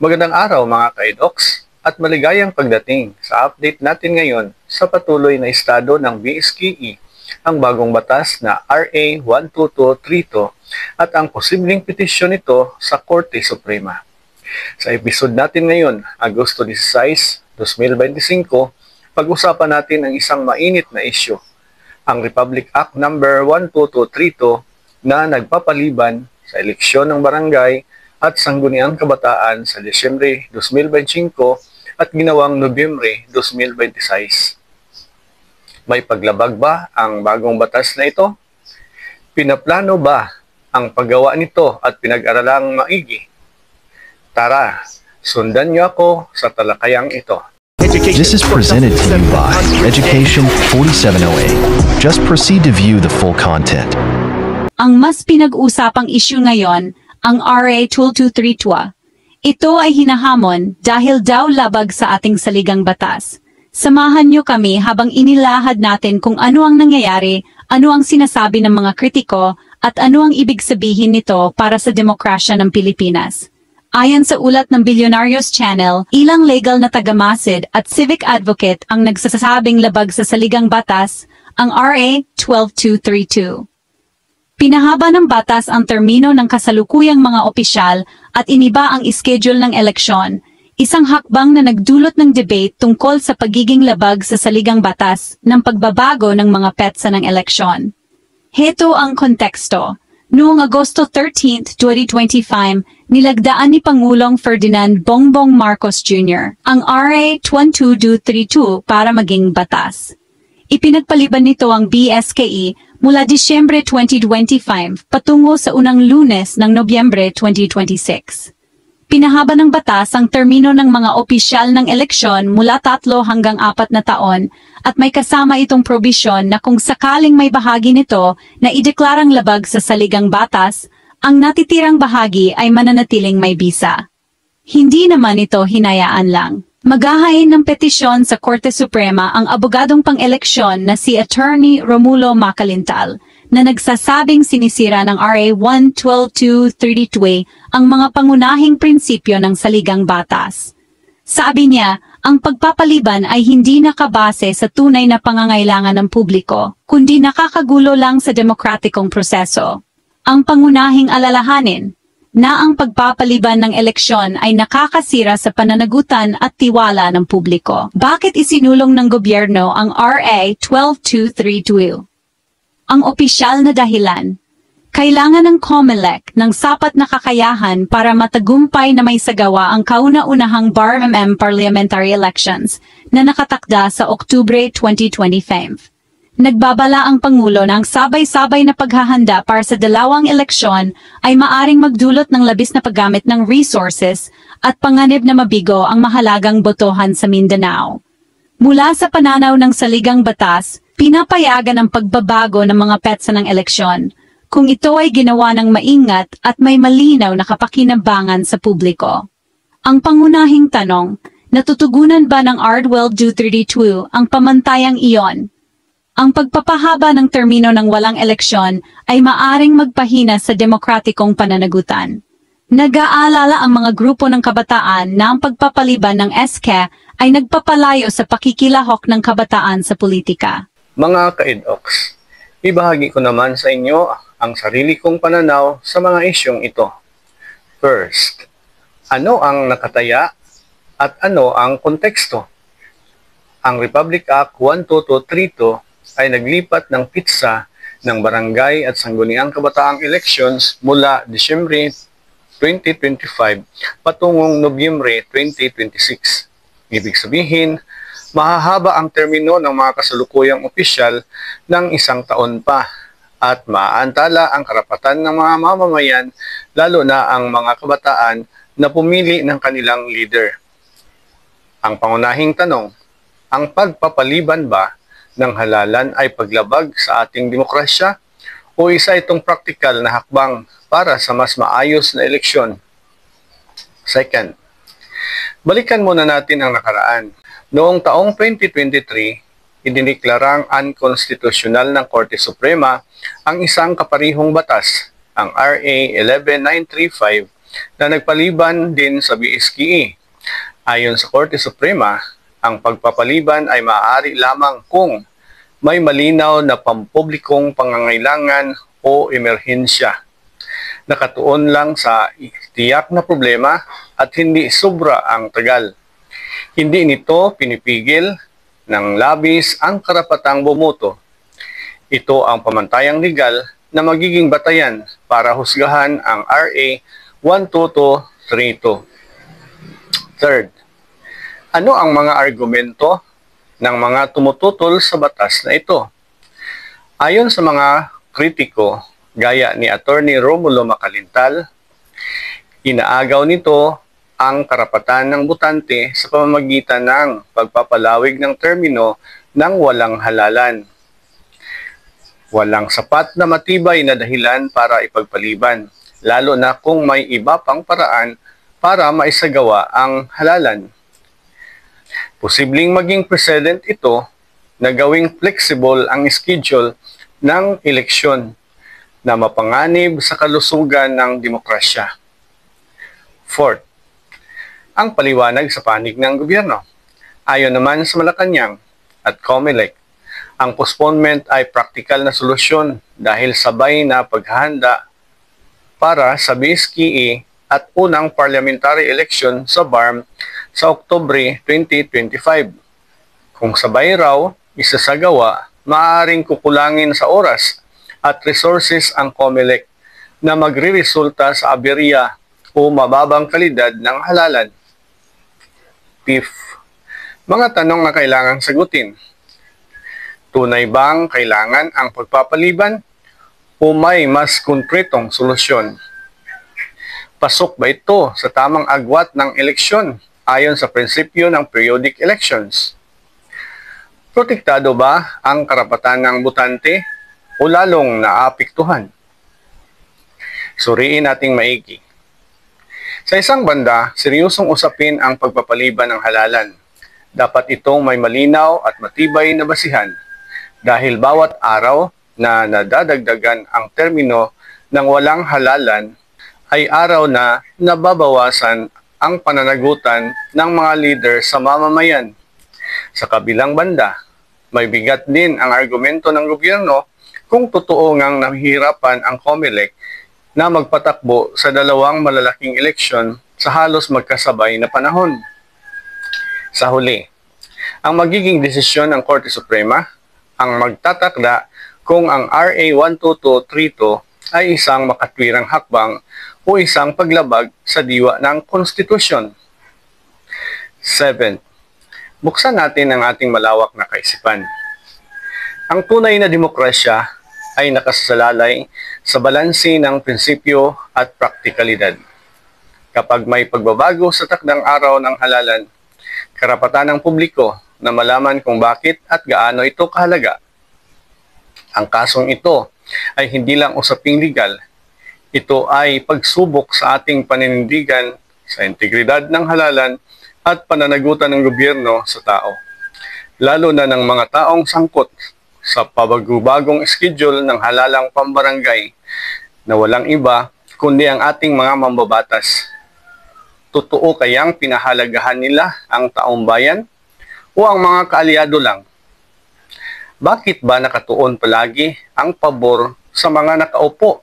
Magandang araw mga ka-edoks at maligayang pagdating sa update natin ngayon sa patuloy na estado ng BSKE, ang bagong batas na RA 12232 at ang posibleng petisyon nito sa Korte Suprema. Sa episode natin ngayon, Agosto 16, 2025, pag-usapan natin ang isang mainit na isyu, ang Republic Act No. 12232 na nagpapaliban sa eleksyon ng barangay at sangguniang kabataan sa Disyembre 2025 at ginawang Nobyembre 2026. May paglabag ba ang bagong batas na ito? Pinaplano ba ang paggawa nito at pinag-aralang maigi? Tara, sundan niyo ako sa talakayang ito. This is presented to you by Education 4708. Just proceed to view the full content. Ang mas pinag-usapang issue ngayon, ang RA 2232. Ito ay hinahamon dahil daw labag sa ating saligang batas. Samahan niyo kami habang inilahad natin kung ano ang nangyayari, ano ang sinasabi ng mga kritiko, at ano ang ibig sabihin nito para sa demokrasya ng Pilipinas. Ayon sa ulat ng Billionarios Channel, ilang legal na tagamasid at civic advocate ang nagsasabing labag sa saligang batas, ang RA 12232. Pinahaba ng batas ang termino ng kasalukuyang mga opisyal at iniba ang schedule ng eleksyon, isang hakbang na nagdulot ng debate tungkol sa pagiging labag sa saligang batas ng pagbabago ng mga petsa ng eleksyon. Heto ang konteksto. Noong Agosto 13, 2025, nilagdaan ni Pangulong Ferdinand Bongbong Marcos Jr. ang RA 12232 para maging batas. Ipinagpaliban nito ang BSKE mula Disyembre 2025 patungo sa unang Lunes ng Nobyembre 2026. Pinahaba ng batas ang termino ng mga opisyal ng eleksyon mula 3 hanggang 4 na taon at may kasama itong probisyon na kung sakaling may bahagi nito na ideklarang labag sa saligang batas, ang natitirang bahagi ay mananatiling may bisa. Hindi naman ito hinayaan lang. Maghahain ng petisyon sa Korte Suprema ang abogadong pang-eleksyon na si Attorney Romulo Macalintal na nagsasabing sinisira ng RA 12232 ang mga pangunahing prinsipyo ng saligang batas. Sabi niya, ang pagpapaliban ay hindi nakabase sa tunay na pangangailangan ng publiko, kundi nakakagulo lang sa demokratikong proseso. Ang pangunahing alalahanin na ang pagpapaliban ng eleksyon ay nakakasira sa pananagutan at tiwala ng publiko. Bakit isinulong ng gobyerno ang RA 12232? Ang opisyal na dahilan, kailangan ng COMELEC ng sapat na kakayahan para matagumpay na may sagawa ang kauna-unahang BARMM parliamentary elections na nakatakda sa Oktubre 2025. Nagbabala ang Pangulo ng sabay-sabay na paghahanda para sa dalawang eleksyon ay maaring magdulot ng labis na paggamit ng resources at panganib na mabigo ang mahalagang botohan sa Mindanao. Mula sa pananaw ng saligang batas, pinapayagan ang pagbabago ng mga petsa ng eleksyon kung ito ay ginawa ng maingat at may malinaw na kapakinabangan sa publiko. Ang pangunahing tanong, natutugunan ba ng RA 12232 ang pamantayang iyon? Ang pagpapahaba ng termino ng walang eleksyon ay maaring magpahina sa demokratikong pananagutan. Nag-aalala ang mga grupo ng kabataan na ang pagpapaliban ng SK ay nagpapalayo sa pakikilahok ng kabataan sa politika. Mga ka-edoks, ibahagi ko naman sa inyo ang sarili kong pananaw sa mga isyong ito. First, ano ang nakataya at ano ang konteksto? Ang Republic Act 12232 ay naglipat ng pitsa ng barangay at sangguniang kabataang elections mula Disyembre 2025 patungong Nobyembre 2026. Ibig sabihin, mahahaba ang termino ng mga kasalukuyang opisyal ng 1 taon pa at maaantala ang karapatan ng mga mamamayan, lalo na ang mga kabataan na pumili ng kanilang leader. Ang pangunahing tanong, ang pagpapaliban ba ng halalan ay paglabag sa ating demokrasya o isa itong praktikal na hakbang para sa mas maayos na eleksyon? Second, balikan muna natin ang nakaraan. Noong taong 2023, idineklarang unconstitutional ng Korte Suprema ang isang kaparihong batas, ang RA 11935, na nagpaliban din sa BSKE. Ayon sa Korte Suprema, ang pagpapaliban ay maaari lamang kung may malinaw na pampublikong pangangailangan o emerhensya. Nakatuon lang sa tiyak na problema at hindi sobra ang tagal. Hindi nito pinipigil ng labis ang karapatang bumoto. Ito ang pamantayang legal na magiging batayan para husgahan ang RA 12232. Third, ano ang mga argumento ng mga tumututol sa batas na ito? Ayon sa mga kritiko, gaya ni Attorney Romulo Macalintal, inaagaw nito ang karapatan ng botante sa pamamagitan ng pagpapalawig ng termino ng walang halalan. Walang sapat na matibay na dahilan para ipagpaliban, lalo na kung may iba pang paraan para maisagawa ang halalan. Posibleng maging precedent ito na gawing flexible ang schedule ng eleksyon na mapanganib sa kalusugan ng demokrasya. Fourth, ang paliwanag sa panig ng gobyerno. Ayon naman sa Malacanang at COMELEC, ang postponement ay praktikal na solusyon dahil sabay na paghahanda para sa BSKE at unang parliamentary election sa BARM sa Oktubre 2025. Kung sabay raw isasagawa, maaaring kukulangin sa oras at resources ang COMELEC na magre-resulta sa aberya o mababang kalidad ng halalan. Fifth, mga tanong na kailangang sagutin. Tunay bang kailangan ang pagpapaliban o may mas konkretong solusyon? Pasok ba ito sa tamang agwat ng eleksyon ayon sa prinsipyo ng periodic elections? Protektado ba ang karapatan ng botante o lalong naapektuhan? Suriin nating maigi. Sa isang banda, seryosong usapin ang pagpapaliban ng halalan. Dapat itong may malinaw at matibay na basihan dahil bawat araw na nadadagdagan ang termino ng walang halalan ay araw na nababawasan ang pananagutan ng mga leader sa mamamayan. Sa kabilang banda, may bigat din ang argumento ng gobyerno kung totoo ngang nahihirapan ang COMELEC na magpatakbo sa dalawang malalaking eleksyon sa halos magkasabay na panahon. Sa huli, ang magiging desisyon ng Korte Suprema ang magtatakda kung ang RA 12232 ay isang makatwirang hakbang o isang paglabag sa diwa ng konstitusyon. 7. Buksan natin ang ating malawak na kaisipan. Ang tunay na demokrasya ay nakasalalay sa balanse ng prinsipyo at praktikalidad. Kapag may pagbabago sa takdang araw ng halalan, karapatan ng publiko na malaman kung bakit at gaano ito kahalaga. Ang kasong ito ay hindi lang usaping legal. Ito ay pagsubok sa ating paninindigan sa integridad ng halalan at pananagutan ng gobyerno sa tao, lalo na ng mga taong sangkot sa pabagubagong schedule ng halalang pambarangay na walang iba kundi ang ating mga mambabatas. Totoo kayang pinahalagahan nila ang taong bayan o ang mga kaalyado lang? Bakit ba nakatuon palagi ang pabor sa mga nakaupo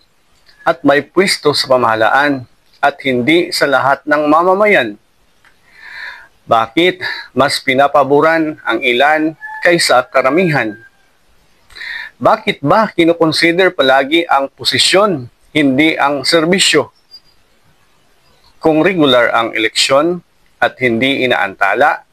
at may pwesto sa pamahalaan at hindi sa lahat ng mamamayan? Bakit mas pinapaboran ang ilan kaysa karamihan? Bakit ba kinukonsider palagi ang posisyon, hindi ang serbisyo? Kung regular ang eleksyon at hindi inaantala,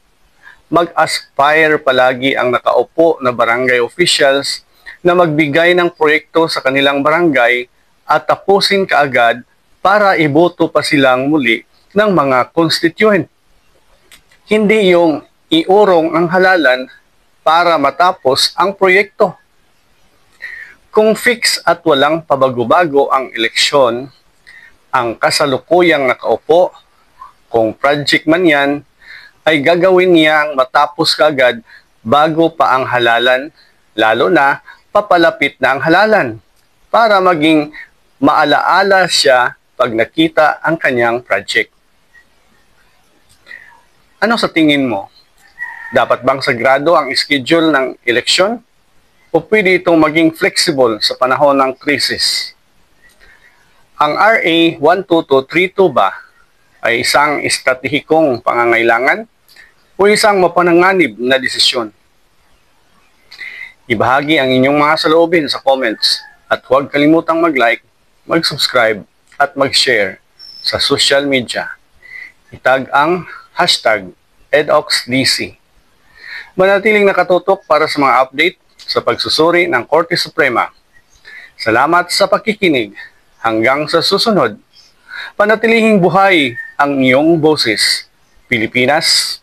mag-aspire palagi ang nakaupo na barangay officials na magbigay ng proyekto sa kanilang barangay at tapusin kaagad para iboto pa silang muli ng mga constituent. Hindi yung iurong ang halalan para matapos ang proyekto. Kung fix at walang pabago-bago ang eleksyon, ang kasalukuyang nakaupo, kung project man yan, ay gagawin niyang matapos kaagad bago pa ang halalan, lalo na papalapit na ang halalan, para maging maalaala siya pag nakita ang kanyang project. Ano sa tingin mo? Dapat bang sagrado ang schedule ng eleksyon? O pwede itong maging flexible sa panahon ng krisis? Ang RA 12232 ba ay isang estratehikong pangangailangan o isang mapananganib na desisyon? Ibahagi ang inyong mga saloobin sa comments at huwag kalimutang mag-like, mag-subscribe at mag-share sa social media. Itag ang hashtag EdOxDC. Manatiling nakatutok para sa mga update sa pagsusuri ng Korte Suprema. Salamat sa pakikinig. Hanggang sa susunod, panatilihing buhay ang iyong boses. Pilipinas,